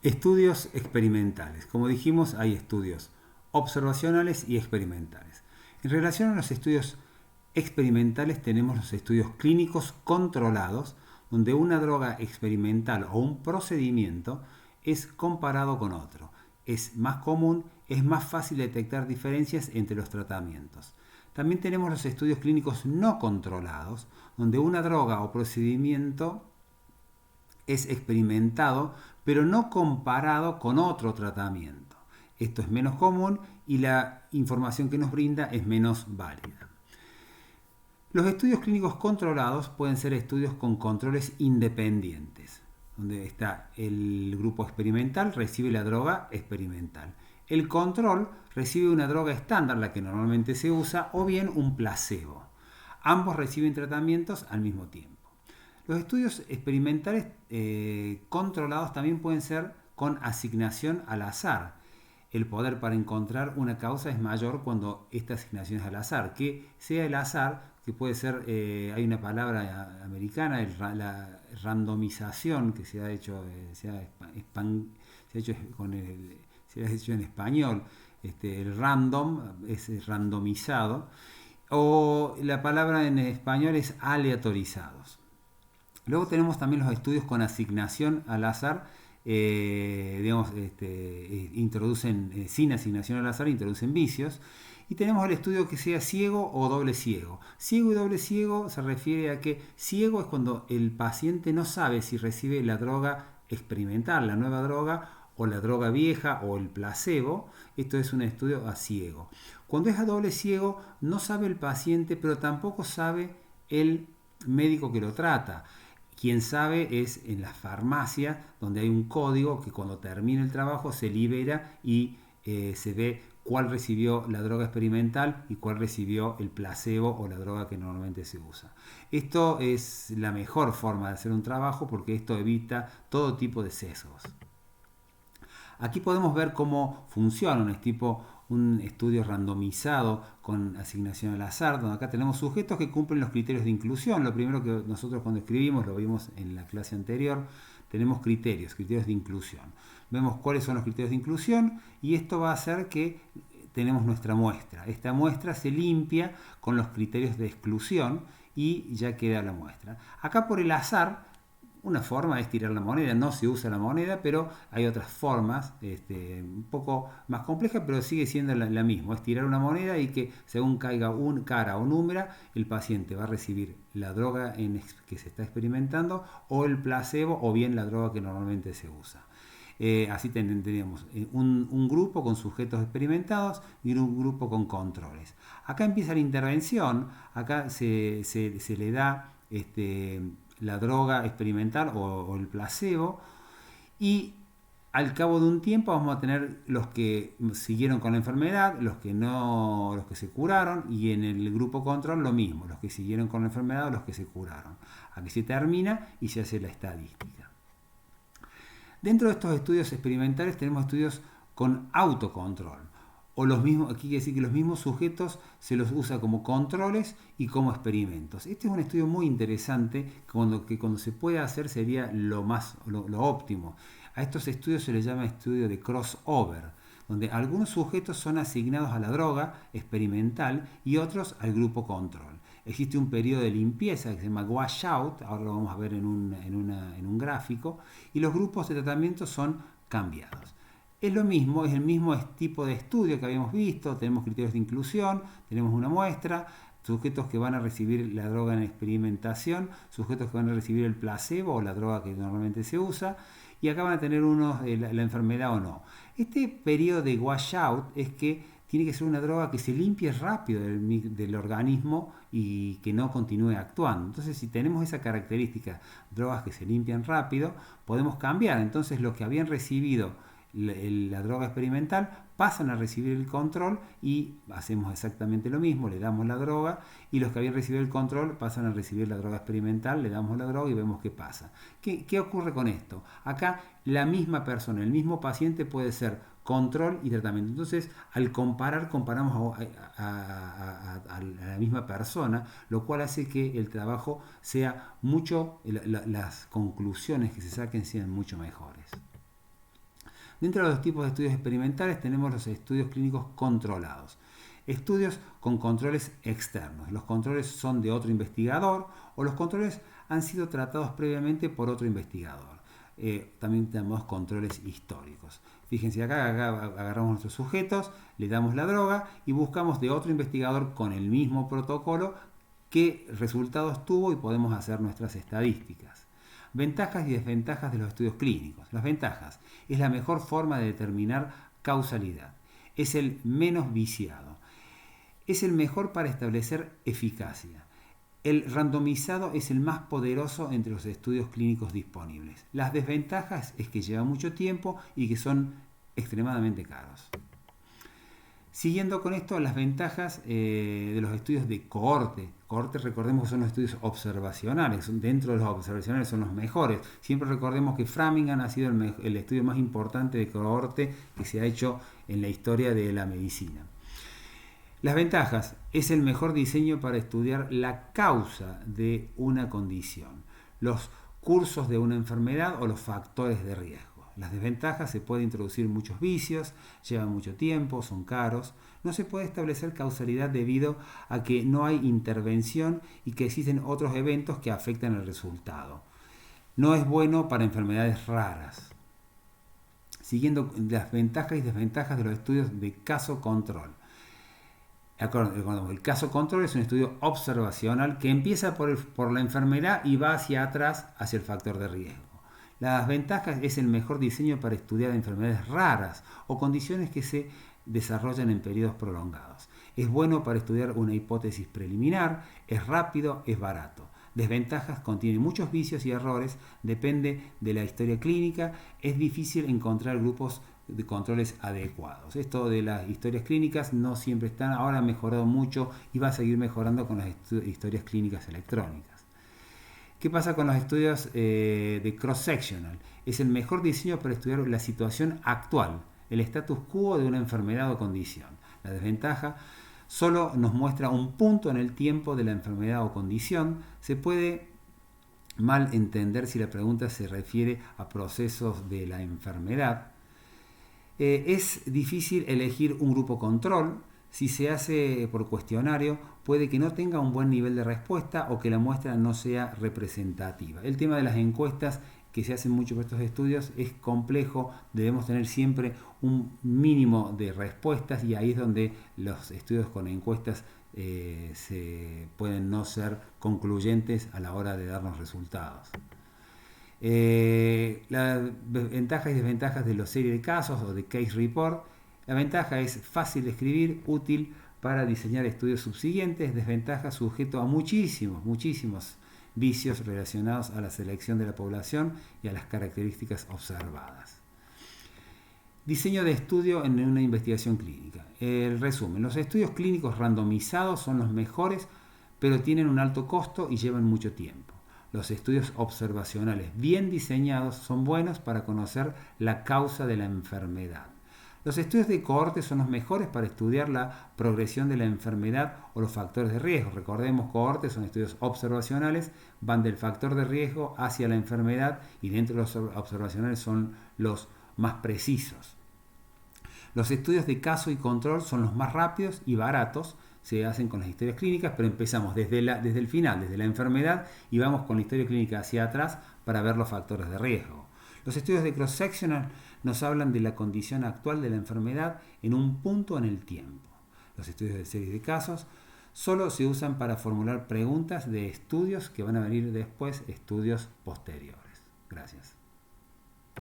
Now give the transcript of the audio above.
Estudios experimentales. Como dijimos, hay estudios observacionales y experimentales. En relación a los estudios experimentales tenemos los estudios clínicos controlados, donde una droga experimental o un procedimiento es comparado con otro. Es más común, es más fácil detectar diferencias entre los tratamientos. También tenemos los estudios clínicos no controlados, donde una droga o procedimiento es experimentado, pero no comparado con otro tratamiento. Esto es menos común y la información que nos brinda es menos válida. Los estudios clínicos controlados pueden ser estudios con controles independientes, donde está el grupo experimental, recibe la droga experimental. El control recibe una droga estándar, la que normalmente se usa, o bien un placebo. Ambos reciben tratamientos al mismo tiempo. Los estudios experimentales controlados también pueden ser con asignación al azar. El poder para encontrar una causa es mayor cuando esta asignación es al azar. Que sea el azar, que puede ser, hay una palabra americana, la randomización, que se ha hecho, se ha hecho en español. El random es randomizado. O la palabra en español es aleatorizados. Luego tenemos también los estudios con asignación al azar, introducen, sin asignación al azar, introducen vicios. Y tenemos el estudio que sea ciego o doble ciego. Ciego y doble ciego se refiere a que ciego es cuando el paciente no sabe si recibe la droga experimental, la nueva droga, o la droga vieja o el placebo. Esto es un estudio a ciego. Cuando es a doble ciego, no sabe el paciente, pero tampoco sabe el médico que lo trata. Quien sabe es en la farmacia, donde hay un código que cuando termina el trabajo se libera y se ve cuál recibió la droga experimental y cuál recibió el placebo o la droga que normalmente se usa. Esto es la mejor forma de hacer un trabajo porque esto evita todo tipo de sesgos. Aquí podemos ver cómo funciona un estudio randomizado con asignación al azar, donde acá tenemos sujetos que cumplen los criterios de inclusión. Lo primero que nosotros cuando escribimos, lo vimos en la clase anterior, tenemos criterios de inclusión. Vemos cuáles son los criterios de inclusión y esto va a hacer que tenemos nuestra muestra. Esta muestra se limpia con los criterios de exclusión y ya queda la muestra. Acá por el azar, una forma es tirar la moneda, no se usa la moneda, pero hay otras formas, un poco más complejas, pero sigue siendo la misma. Es tirar una moneda y que según caiga un cara o número, el paciente va a recibir la droga que se está experimentando o el placebo o bien la droga que normalmente se usa. Así tendríamos un grupo con sujetos experimentados y un grupo con controles. Acá empieza la intervención, acá se le da la droga experimental o el placebo y al cabo de un tiempo vamos a tener los que siguieron con la enfermedad, los que se curaron y en el grupo control lo mismo, los que siguieron con la enfermedad o los que se curaron. Aquí se termina y se hace la estadística. Dentro de estos estudios experimentales tenemos estudios con autocontrol. O los mismos, aquí quiere decir que los mismos sujetos se los usa como controles y como experimentos. Este es un estudio muy interesante que cuando se puede hacer sería lo óptimo. A estos estudios se les llama estudio de crossover, donde algunos sujetos son asignados a la droga experimental y otros al grupo control. Existe un periodo de limpieza que se llama washout, ahora lo vamos a ver en un gráfico, y los grupos de tratamiento son cambiados. Es lo mismo, es el mismo tipo de estudio que habíamos visto, tenemos criterios de inclusión, tenemos una muestra, sujetos que van a recibir la droga en experimentación, sujetos que van a recibir el placebo o la droga que normalmente se usa, y acá van a tener unos la enfermedad o no. Este periodo de washout es que tiene que ser una droga que se limpie rápido del organismo y que no continúe actuando. Entonces, si tenemos esa característica, drogas que se limpian rápido, podemos cambiar. Entonces, los que habían recibido la droga experimental pasan a recibir el control y hacemos exactamente lo mismo, le damos la droga y los que habían recibido el control pasan a recibir la droga experimental, le damos la droga y vemos qué pasa. ¿Qué ocurre con esto? Acá la misma persona, el mismo paciente puede ser control y tratamiento. Entonces, al comparamos a la misma persona, lo cual hace que el trabajo sea las conclusiones que se saquen sean mucho mejores. Dentro de los tipos de estudios experimentales tenemos los estudios clínicos controlados. Estudios con controles externos. Los controles son de otro investigador o los controles han sido tratados previamente por otro investigador. También tenemos controles históricos. Fíjense acá agarramos nuestros sujetos, le damos la droga y buscamos de otro investigador con el mismo protocolo qué resultados tuvo y podemos hacer nuestras estadísticas. Ventajas y desventajas de los estudios clínicos. Las ventajas: es la mejor forma de determinar causalidad. Es el menos viciado. Es el mejor para establecer eficacia. El randomizado es el más poderoso entre los estudios clínicos disponibles. Las desventajas es que lleva mucho tiempo y que son extremadamente caros. Siguiendo con esto, las ventajas de los estudios de cohorte. Cohorte, recordemos que son los estudios observacionales. Dentro de los observacionales son los mejores. Siempre recordemos que Framingham ha sido el estudio más importante de cohorte que se ha hecho en la historia de la medicina. Las ventajas: es el mejor diseño para estudiar la causa de una condición, los cursos de una enfermedad o los factores de riesgo. Las desventajas: se puede introducir muchos vicios, llevan mucho tiempo, son caros, no se puede establecer causalidad debido a que no hay intervención y que existen otros eventos que afectan el resultado. No es bueno para enfermedades raras. Siguiendo las ventajas y desventajas de los estudios de caso control. El caso control es un estudio observacional que empieza por la enfermedad y va hacia atrás, hacia el factor de riesgo. Las ventajas: es el mejor diseño para estudiar enfermedades raras o condiciones que se desarrollan en periodos prolongados. Es bueno para estudiar una hipótesis preliminar, es rápido, es barato. Desventajas: contiene muchos vicios y errores, depende de la historia clínica, es difícil encontrar grupos de controles adecuados. Esto de las historias clínicas no siempre están, ahora ha mejorado mucho y va a seguir mejorando con las historias clínicas electrónicas. ¿Qué pasa con los estudios de cross-sectional? Es el mejor diseño para estudiar la situación actual, el status quo de una enfermedad o condición. La desventaja: solo nos muestra un punto en el tiempo de la enfermedad o condición. Se puede mal entender si la pregunta se refiere a procesos de la enfermedad. Es difícil elegir un grupo control. Si se hace por cuestionario, puede que no tenga un buen nivel de respuesta o que la muestra no sea representativa. El tema de las encuestas, que se hacen mucho por estos estudios, es complejo. Debemos tener siempre un mínimo de respuestas y ahí es donde los estudios con encuestas se pueden no ser concluyentes a la hora de darnos resultados. Las ventajas y desventajas de la serie de casos o de case report. La ventaja: es fácil de escribir, útil para diseñar estudios subsiguientes. Desventaja: sujeto a muchísimos vicios relacionados a la selección de la población y a las características observadas. Diseño de estudio en una investigación clínica. El resumen: los estudios clínicos randomizados son los mejores, pero tienen un alto costo y llevan mucho tiempo. Los estudios observacionales bien diseñados son buenos para conocer la causa de la enfermedad. Los estudios de cohorte son los mejores para estudiar la progresión de la enfermedad o los factores de riesgo. Recordemos, cohortes son estudios observacionales, van del factor de riesgo hacia la enfermedad y dentro de los observacionales son los más precisos. Los estudios de caso y control son los más rápidos y baratos. Se hacen con las historias clínicas, pero empezamos desde el final, desde la enfermedad, y vamos con la historia clínica hacia atrás para ver los factores de riesgo. Los estudios de cross-sectional nos hablan de la condición actual de la enfermedad en un punto en el tiempo. Los estudios de series de casos solo se usan para formular preguntas de estudios que van a venir después, estudios posteriores. Gracias.